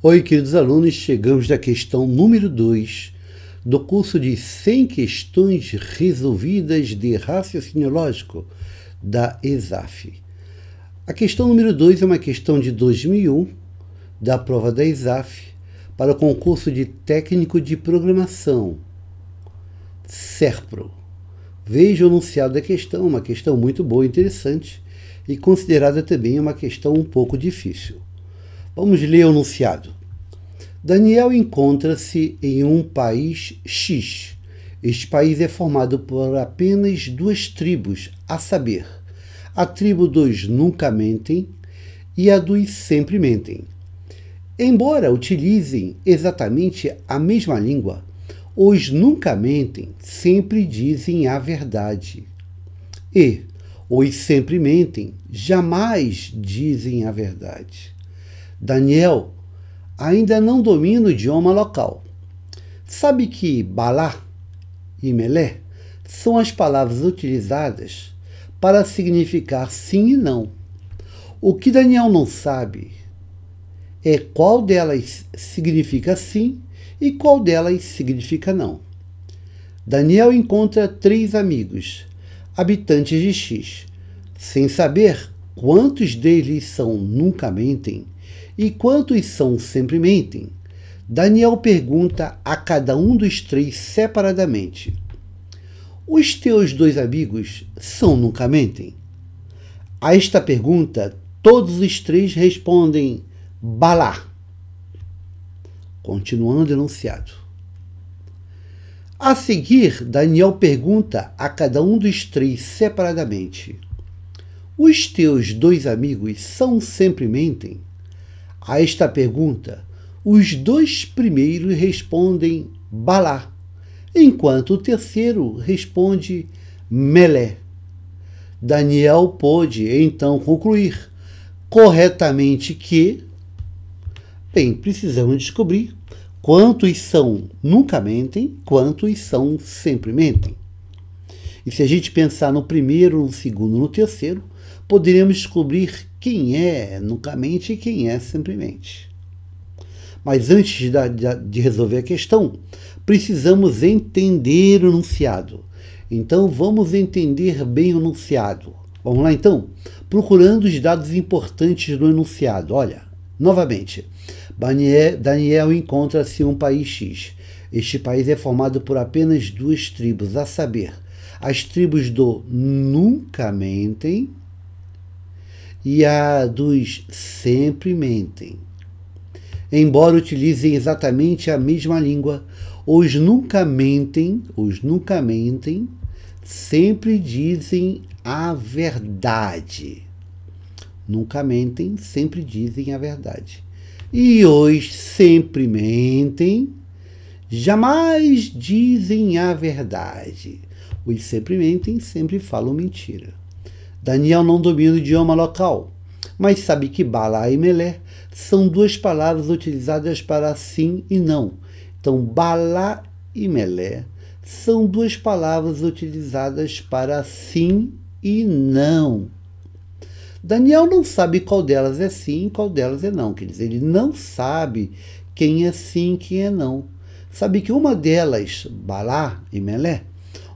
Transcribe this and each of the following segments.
Oi, queridos alunos, chegamos da questão número 2 do curso de 100 questões resolvidas de raciocínio lógico da ESAF. A questão número 2 é uma questão de 2001 da prova da ESAF para o concurso de técnico de programação, SERPRO. Veja o enunciado da questão, uma questão muito boa e interessante e considerada também uma questão um pouco difícil. Vamos ler o enunciado. Daniel encontra-se em um país X. Este país é formado por apenas duas tribos, a saber, a tribo dos nunca mentem e a dos sempre mentem. Embora utilizem exatamente a mesma língua, os nunca mentem sempre dizem a verdade. E os sempre mentem jamais dizem a verdade. Daniel ainda não domina o idioma local. Sabe que Balá e Melé são as palavras utilizadas para significar sim e não. O que Daniel não sabe é qual delas significa sim e qual delas significa não. Daniel encontra 3 amigos, habitantes de X, sem saber quantos deles são nunca mentem e quantos são sempre mentem. Daniel pergunta a cada um dos 3 separadamente: os teus 2 amigos são nunca mentem? A esta pergunta, todos os 3 respondem Balá. Continuando o enunciado. A seguir, Daniel pergunta a cada um dos 3 separadamente: os teus 2 amigos são sempre mentem? A esta pergunta, os 2 primeiros respondem Balá, enquanto o terceiro responde Melé. Daniel pôde então concluir corretamente que, precisamos descobrir quantos são nunca mentem, quantos são sempre mentem. E se a gente pensar no primeiro, no segundo, no terceiro, poderemos descobrir quem é nunca mente e quem é sempre mente. Mas antes de resolver a questão, precisamos entender o enunciado. Então, vamos entender bem o enunciado. Vamos lá, então? Procurando os dados importantes do enunciado. Olha, novamente, Daniel encontra-se em um país X. Este país é formado por apenas 2 tribos, a saber, as tribos do nunca mentem e a dos sempre mentem. Embora utilizem exatamente a mesma língua, os nunca mentem sempre dizem a verdade. Nunca mentem, sempre dizem a verdade. E os sempre mentem jamais dizem a verdade. Os sempre mentem sempre falam mentira. Daniel não domina o idioma local, mas sabe que Balá e Melé são 2 palavras utilizadas para sim e não. Então, Balá e Melé são 2 palavras utilizadas para sim e não. Daniel não sabe qual delas é sim e qual delas é não. Quer dizer, ele não sabe quem é sim e quem é não. Sabe que uma delas, Balá e Melé,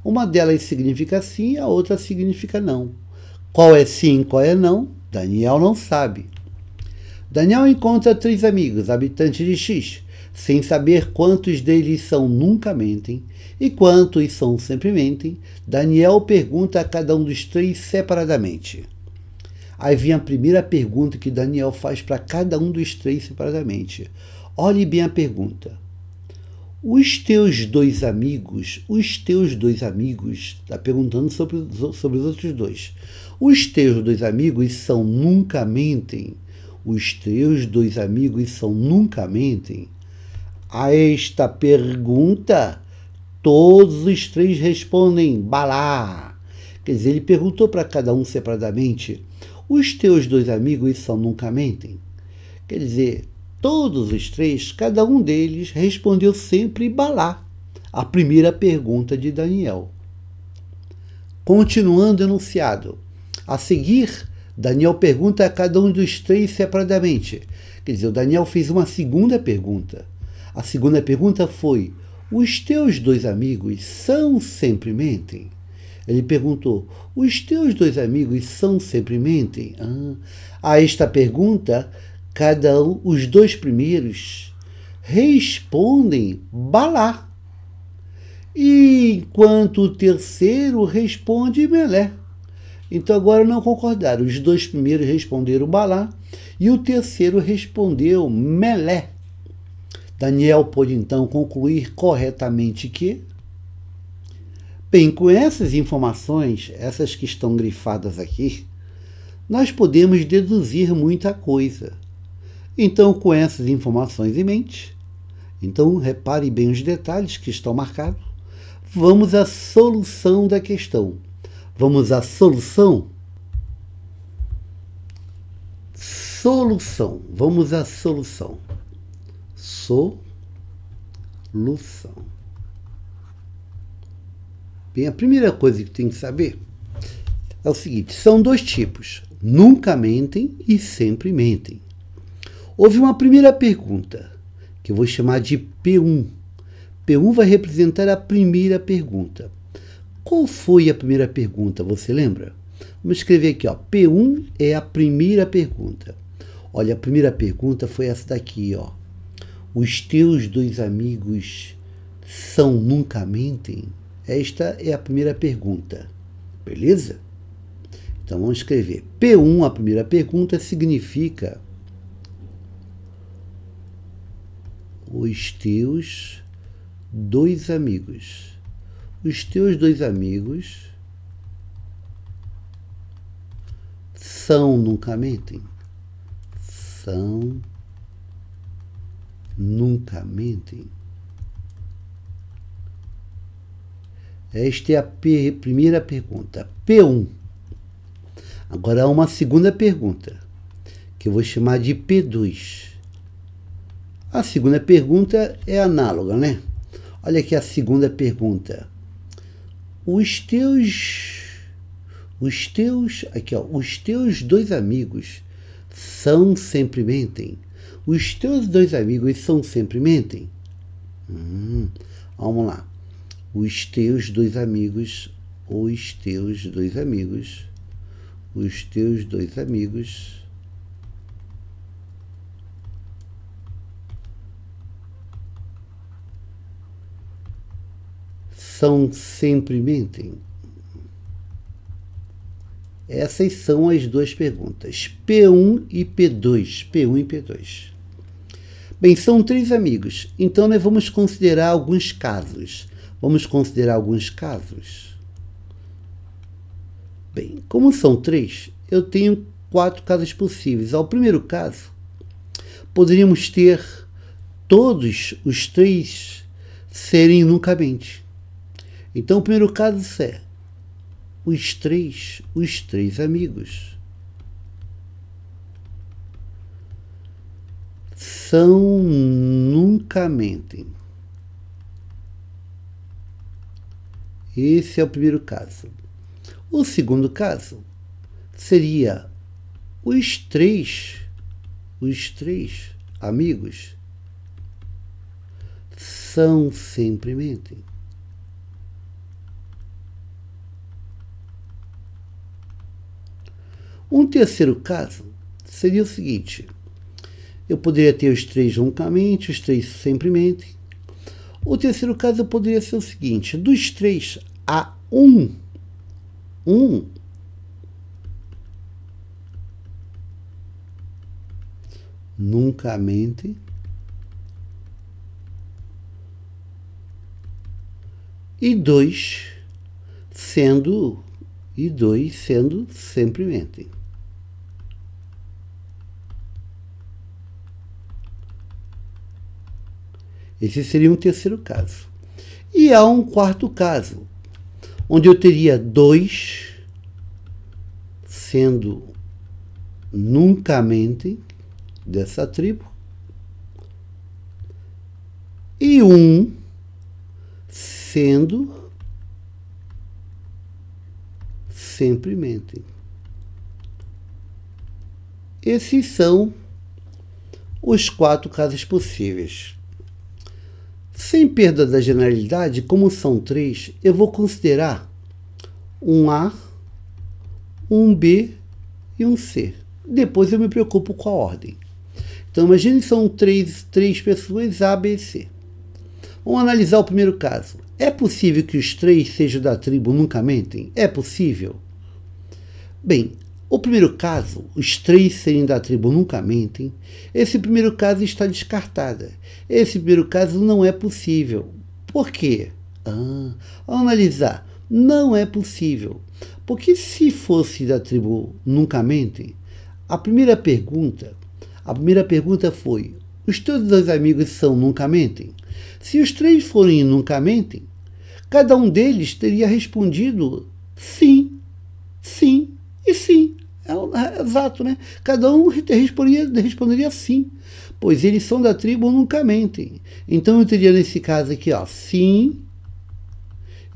uma delas significa sim e a outra significa não. Qual é sim e qual é não? Daniel não sabe. Daniel encontra 3 amigos, habitantes de X, sem saber quantos deles são nunca mentem e quantos são sempre mentem. Daniel pergunta a cada um dos 3 separadamente. Aí vem a primeira pergunta que Daniel faz para cada um dos 3 separadamente. Olhe bem a pergunta. Os teus 2 amigos, está perguntando sobre os outros 2. Os teus 2 amigos são nunca mentem? Os teus 2 amigos são nunca mentem? A esta pergunta, todos os 3 respondem Balá. Quer dizer, ele perguntou para cada um separadamente: os teus 2 amigos são nunca mentem? Quer dizer, todos os 3, cada um deles respondeu sempre Balá, a primeira pergunta de Daniel. Continuando o enunciado. A seguir, Daniel pergunta a cada um dos três separadamente. Quer dizer, o Daniel fez uma segunda pergunta. A segunda pergunta foi: os teus dois amigos são sempre mentem? Ele perguntou: os teus dois amigos são sempre mentem? A esta pergunta, os dois primeiros respondem balá, enquanto o terceiro responde melé. Então agora não concordaram. Os dois primeiros responderam balá e o terceiro respondeu melé. Daniel pôde então concluir corretamente que... Bem, com essas informações, essas que estão grifadas aqui, nós podemos deduzir muita coisa. Então, com essas informações em mente, então repare bem os detalhes que estão marcados, vamos à solução da questão. Vamos à solução? Solução. Vamos à solução. Solução. Bem, a primeira coisa que tem que saber é o seguinte: são dois tipos, nunca mentem e sempre mentem. Houve uma primeira pergunta, que eu vou chamar de P1. P1 vai representar a primeira pergunta. Qual foi a primeira pergunta, você lembra? Vamos escrever aqui, ó. P1 é a primeira pergunta. Olha, a primeira pergunta foi essa daqui, ó. Os teus dois amigos nunca mentem? Esta é a primeira pergunta, beleza? Então vamos escrever. P1, a primeira pergunta, significa: os teus dois amigos. Os teus dois amigos nunca mentem? Nunca mentem? Esta é a primeira pergunta, P1. Agora há uma segunda pergunta, que eu vou chamar de P2. A segunda pergunta é análoga, né? Olha aqui a segunda pergunta. Os teus dois amigos sempre mentem? Os teus dois amigos sempre mentem? Vamos lá. Os teus dois amigos sempre mentem? Essas são as duas perguntas, P1 e P2. P1 e P2. Bem, são três amigos, então nós vamos considerar alguns casos. Bem, como são três, eu tenho 4 casos possíveis. Ao primeiro caso, poderíamos ter todos os três serem nunca mente. Então, o primeiro caso é os três amigos nunca mentem. Esse é o primeiro caso. O segundo caso seria os três amigos sempre mentem. Um terceiro caso seria o seguinte: eu poderia ter os três nunca mentem, os três sempre mentem. O terceiro caso poderia ser o seguinte: dos três, há um nunca mente e dois sendo sempre mentem. Esse seria um terceiro caso. E há um quarto caso, onde eu teria dois sendo nunca mentem dessa tribo e um sendo sempre mentem. Esses são os 4 casos possíveis. Sem perda da generalidade, como são 3, eu vou considerar um A, um B e um C. Depois eu me preocupo com a ordem. Então, imagine que são três pessoas, A, B e C. Vamos analisar o primeiro caso. É possível que os 3 sejam da tribo Nunca Mentem? É possível? Bem, o primeiro caso, os 3 serem da tribo Nunca Mentem, esse primeiro caso está descartado. Esse primeiro caso não é possível. Por quê? Ao analisar, não é possível. Porque se fosse da tribo Nunca Mentem, a primeira pergunta foi: os teus 2 amigos são Nunca Mentem? Se os 3 forem Nunca Mentem, cada um deles teria respondido sim, sim e sim. É exato, né? Cada um responderia sim, pois eles são da tribo Nunca Mentem. Então eu teria nesse caso aqui, ó, sim,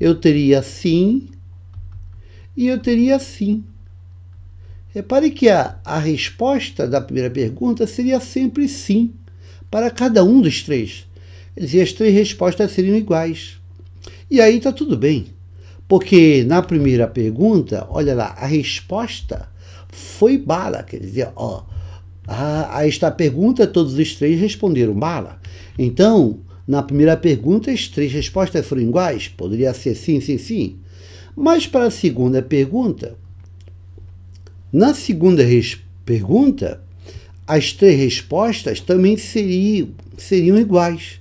eu teria sim e eu teria sim. Repare que a resposta da primeira pergunta seria sempre sim, para cada um dos 3. Quer dizer, as 3 respostas seriam iguais. E aí está tudo bem, porque na primeira pergunta, olha lá, a resposta foi bala, quer dizer, ó, a esta pergunta todos os 3 responderam bala. Então, na primeira pergunta, as 3 respostas foram iguais, poderia ser sim, sim, sim. Mas para a segunda pergunta, na segunda pergunta, as 3 respostas também seriam iguais.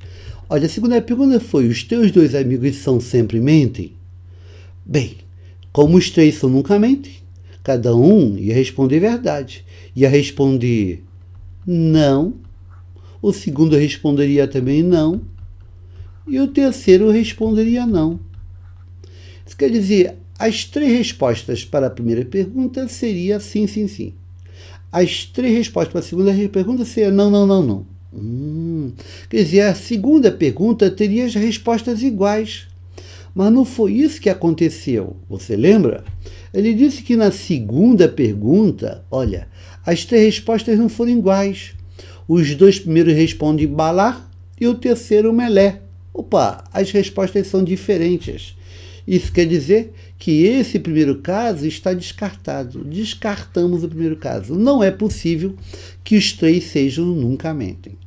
Olha, a segunda pergunta foi: os teus 2 amigos são sempre mentem? Bem, como os 3 são Nunca Mentem, cada um ia responder verdade. Ia responder não, o segundo responderia também não, e o terceiro responderia não. Isso quer dizer, as 3 respostas para a primeira pergunta seria sim, sim, sim. As 3 respostas para a segunda pergunta seria não, não, não, não. Quer dizer, a segunda pergunta teria as respostas iguais. Mas não foi isso que aconteceu. Você lembra? Ele disse que na segunda pergunta, olha, as 3 respostas não foram iguais. Os 2 primeiros respondem balá e o terceiro melé. Opa, as respostas são diferentes. Isso quer dizer que esse primeiro caso está descartado. Descartamos o primeiro caso. Não é possível que os 3 sejam Nunca Mentem.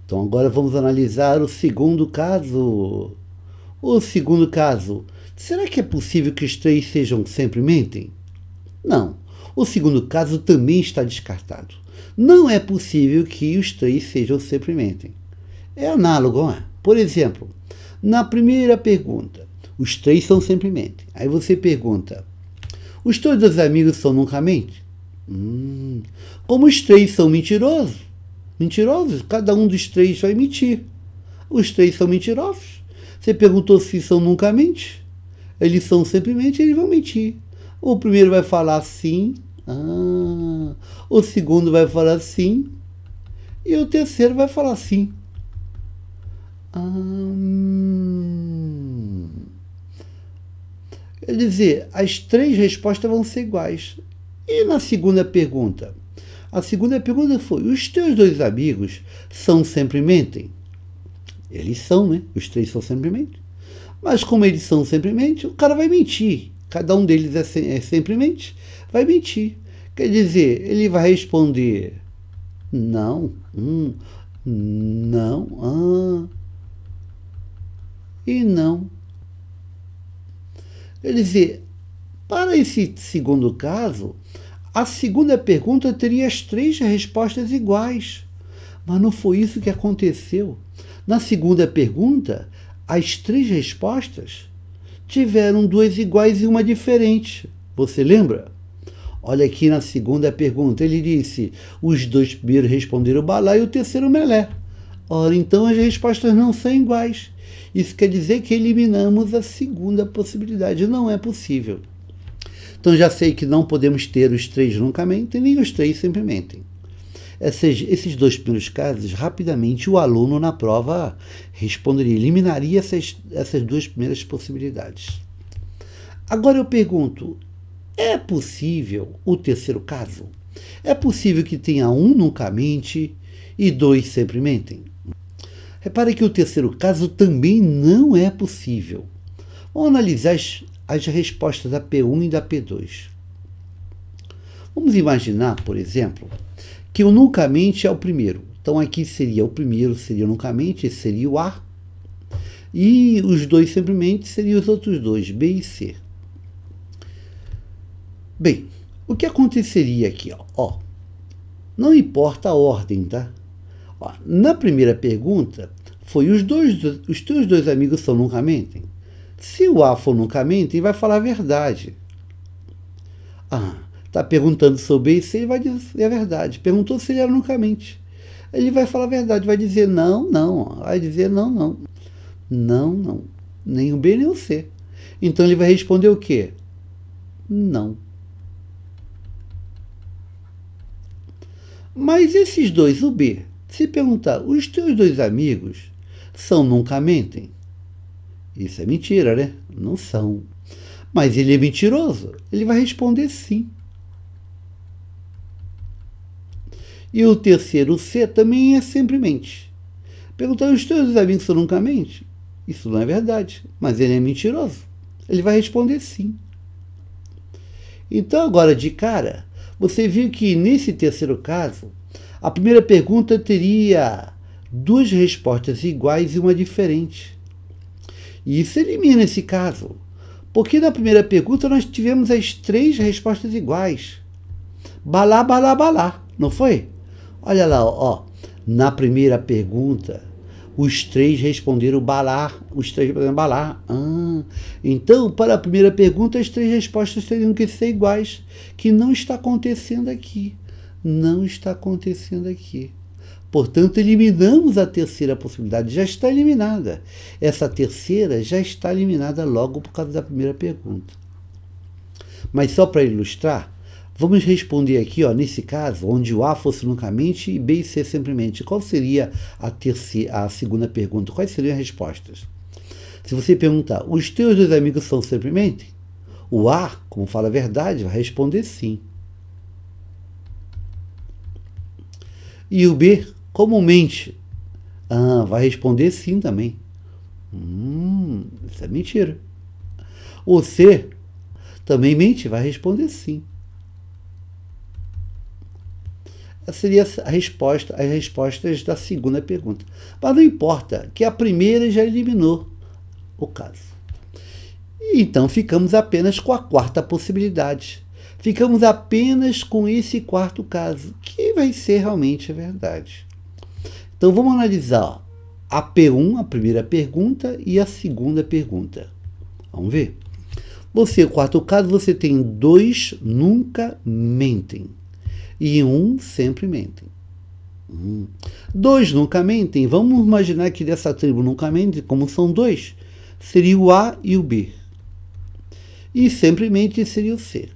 Então agora vamos analisar o segundo caso. O segundo caso, será que é possível que os 3 sejam Sempre Mentem? Não. O segundo caso também está descartado. Não é possível que os 3 sejam Sempre Mentem. É análogo, não é? Por exemplo, na primeira pergunta, os 3 são Sempre Mentem. Aí você pergunta: os teus 2 amigos são Nunca Mentem? Como os 3 são mentirosos, cada um dos 3 vai mentir. Os 3 são mentirosos. Você perguntou se são Nunca Mentem. Eles são Sempre Mentem, eles vão mentir. O primeiro vai falar sim, o segundo vai falar sim, e o terceiro vai falar sim. Quer dizer, as 3 respostas vão ser iguais. E na segunda pergunta? A segunda pergunta foi: os teus 2 amigos são Sempre Mentem? Eles são, né? Os 3 são Sempre Mentem. Mas como eles são Sempre Mentem, o cara vai mentir. Cada um deles é Sempre Mente, vai mentir. Quer dizer, ele vai responder não, não, e não. Quer dizer, para esse segundo caso, a segunda pergunta teria as 3 respostas iguais. Mas não foi isso que aconteceu. Na segunda pergunta, as 3 respostas tiveram 2 iguais e uma diferente. Você lembra? Olha aqui na segunda pergunta, ele disse: os 2 primeiros responderam balá e o terceiro melé. Ora, então as respostas não são iguais. Isso quer dizer que eliminamos a segunda possibilidade. Não é possível. Então já sei que não podemos ter os 3 Nunca Mentem, nem os 3 Sempre Mentem. Esses 2 primeiros casos, rapidamente o aluno na prova responderia, eliminaria essas 2 primeiras possibilidades. Agora eu pergunto: é possível o terceiro caso? É possível que tenha um nunca mente e dois sempre mentem? Repare que o terceiro caso também não é possível. Vamos analisar as respostas da P1 e da P2. Vamos imaginar, por exemplo, que o nunca mente é o primeiro. Então aqui seria o primeiro, seria o nunca mente, esse seria o A. E os dois sempre mente seriam os outros dois, B e C. Bem, o que aconteceria aqui? Ó, não importa a ordem, tá? Ó, na primeira pergunta, foi os teus dois amigos são nunca mentem? Se o A for nunca mentem, vai falar a verdade. Está perguntando sobre B e C, ele vai dizer a verdade. Perguntou se ele era nunca mente. Ele vai falar a verdade, vai dizer não, não. Vai dizer não, não. Não, não. Nem o B nem o C. Então ele vai responder o quê? Não. Mas esses dois, o B, se perguntar, os teus dois amigos são nunca mentem? Isso é mentira, né? Não são. Mas ele é mentiroso? Ele vai responder sim. E o terceiro, C, também é sempre mente. Perguntar, os teus amigos são nunca mente? Isso não é verdade, mas ele é mentiroso. Ele vai responder sim. Então, agora, de cara, você viu que nesse terceiro caso, a primeira pergunta teria duas respostas iguais e uma diferente. E isso elimina esse caso, porque na primeira pergunta nós tivemos as três respostas iguais. Balá, balá, balá, não foi? Olha lá, ó, na primeira pergunta, os três responderam balá, os três responderam balá. Então, para a primeira pergunta, as três respostas teriam que ser iguais, que não está acontecendo aqui. Não está acontecendo aqui. Portanto, eliminamos a terceira possibilidade, já está eliminada. Essa terceira já está eliminada logo por causa da primeira pergunta. Mas só para ilustrar, vamos responder aqui, ó, nesse caso, onde o A fosse nunca mente e B e C sempre mente. Qual seria a segunda pergunta? Quais seriam as respostas? Se você perguntar, os teus dois amigos são sempre mentem? O A, como fala a verdade, vai responder sim. E o B, como mente? Vai responder sim também. Isso é mentira. O C também mente, vai responder sim. Essa seria a resposta, as respostas da segunda pergunta. Mas não importa, que a primeira já eliminou o caso. E então ficamos apenas com a quarta possibilidade. Ficamos apenas com esse quarto caso, que vai ser realmente a verdade. Então vamos analisar a P1, a primeira pergunta, e a segunda pergunta. Vamos ver? O quarto caso, você tem dois nunca mentem. E um sempre mentem. Dois nunca mentem. Vamos imaginar que dessa tribo nunca mente, como são dois, seria o A e o B. E sempre mente seria o C.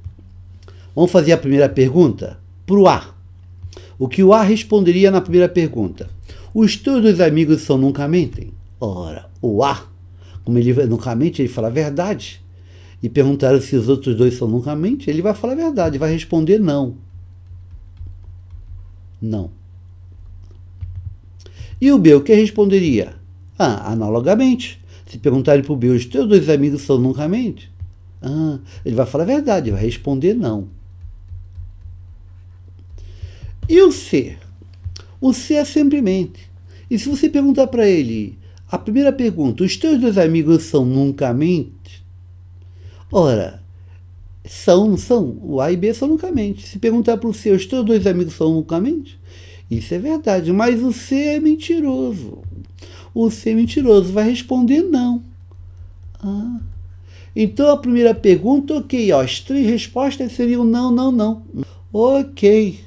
Vamos fazer a primeira pergunta para o A. O que o A responderia na primeira pergunta? Os teus dois amigos são nunca mentem? Ora, o A, como ele nunca mente, ele fala a verdade. E perguntaram se os outros dois são nunca mente, ele vai falar a verdade, vai responder não. Não. E o B, o que responderia? Analogamente. Se perguntarem para o B, os teus dois amigos são nunca mente? Ele vai falar a verdade, vai responder não. E o C? O C é sempre mente. E se você perguntar para ele, a primeira pergunta, os teus dois amigos são nunca mente? Ora, são. O A e B são nunca mente. Se perguntar para o C, os teus dois amigos são nunca mente? Isso é verdade, mas o C é mentiroso. O C é mentiroso, vai responder não. Então a primeira pergunta, ok, ó, as três respostas seriam não, não, não. Ok.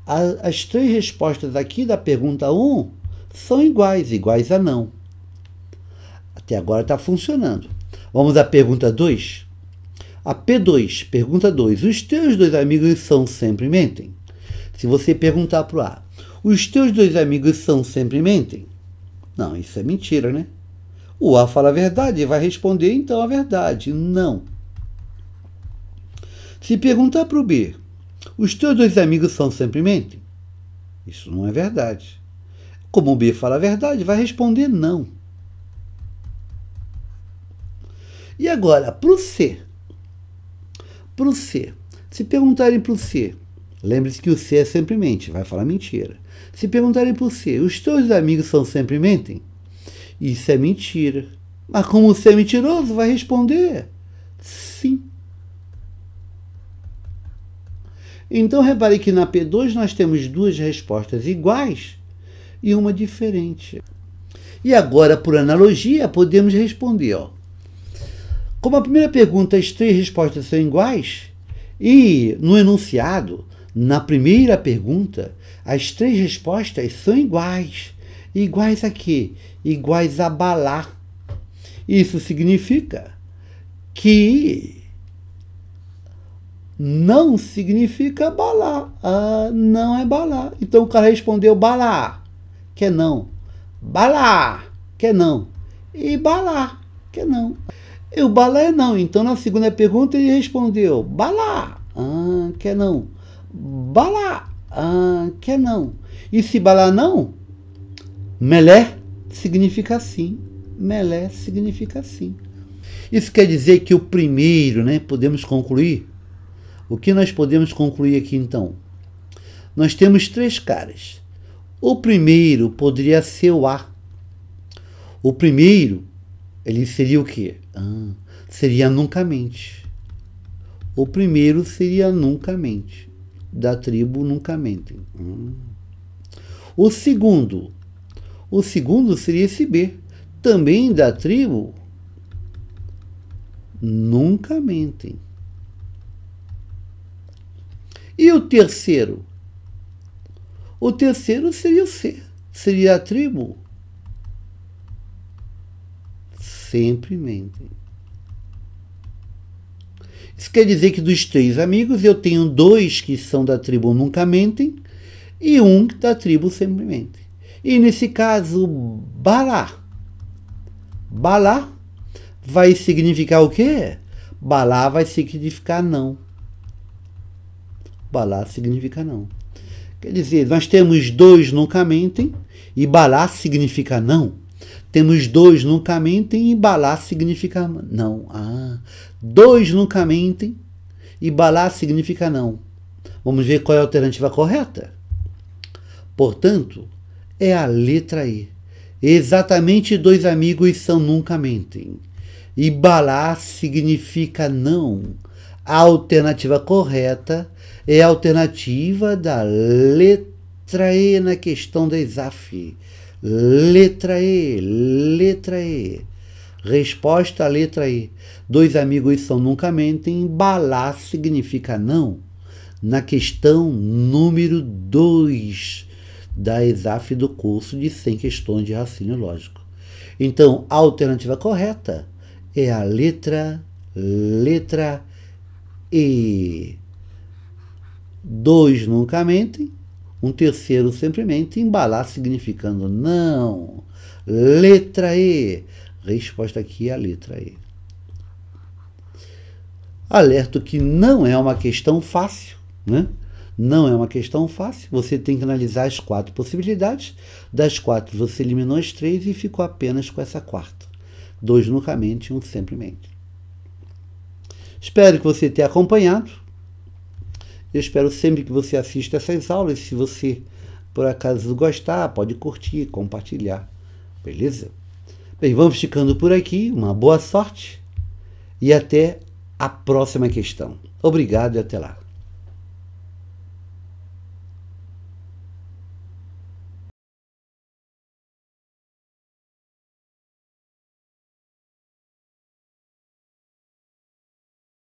As três respostas aqui da pergunta 1 são iguais a não. Até agora está funcionando. Vamos à pergunta 2. A P2, pergunta 2. Os teus dois amigos são sempre mentem? Se você perguntar para o A, os teus dois amigos são sempre mentem? Não, isso é mentira, né? O A fala a verdade e vai responder então a verdade, não. Se perguntar para o B, Os teus dois amigos são sempre mentem? Isso não é verdade. Como o B fala a verdade, vai responder não. E agora, para o C. Para o C. Se perguntarem para o C, lembre-se que o C é sempre mente, vai falar mentira. Se perguntarem para o C, os teus amigos são sempre mentem? Isso é mentira. Mas como o C é mentiroso, vai responder sim. Então, repare que na P2 nós temos duas respostas iguais e uma diferente. E agora, por analogia, podemos responder, ó. Como a primeira pergunta, as três respostas são iguais, e no enunciado, na primeira pergunta, as três respostas são iguais. Iguais a quê? Iguais a balar. Isso significa que não significa balar. Não é balar. Então o cara respondeu balar, que é não. Balar, que é não. E balar, que é não. E o balar é não. Então na segunda pergunta ele respondeu balar, que é não. Balar, que é não. E se balar não, melé significa sim. Melé significa sim. Isso quer dizer que o primeiro, né, podemos concluir. O que nós podemos concluir aqui então? Nós temos três caras. O primeiro poderia ser o A. O primeiro, ele seria o quê? Seria nunca mente. O primeiro seria nunca mente. Da tribo nunca mentem. O segundo seria esse B. Também da tribo nunca mentem. E o terceiro? O terceiro seria o C. Seria a tribo sempre mentem. Isso quer dizer que dos três amigos eu tenho dois que são da tribo nunca mentem e um da tribo sempre mentem. E nesse caso, balar. Balar vai significar o quê? Balar vai significar não. Balar significa não. Quer dizer, nós temos dois nunca mentem e balar significa não. Temos dois nunca mentem e balar significa não. Dois nunca mentem e balar significa não. Vamos ver qual é a alternativa correta? Portanto, é a letra E. Exatamente dois amigos são nunca mentem. E balar significa não. A alternativa correta é a alternativa da letra E na questão da ESAF. Letra E, letra E. Resposta à letra E. Dois amigos são nunca mentem. Balar significa não. Na questão número 2 da ESAF do curso de 100 questões de raciocínio lógico. Então, a alternativa correta é a letra E. Dois nunca mentem, um terceiro sempre mente, embalar significando não. Letra E. Resposta aqui é a letra E. Alerto que não é uma questão fácil, né? Não é uma questão fácil, você tem que analisar as 4 possibilidades, das 4 você eliminou as 3 e ficou apenas com essa quarta. 2 nunca mente e 1 sempre mente. Espero que você tenha acompanhado, eu espero sempre que você assista essas aulas, se você por acaso gostar, pode curtir, compartilhar, beleza? Bem, vamos ficando por aqui, uma boa sorte e até a próxima questão. Obrigado e até lá.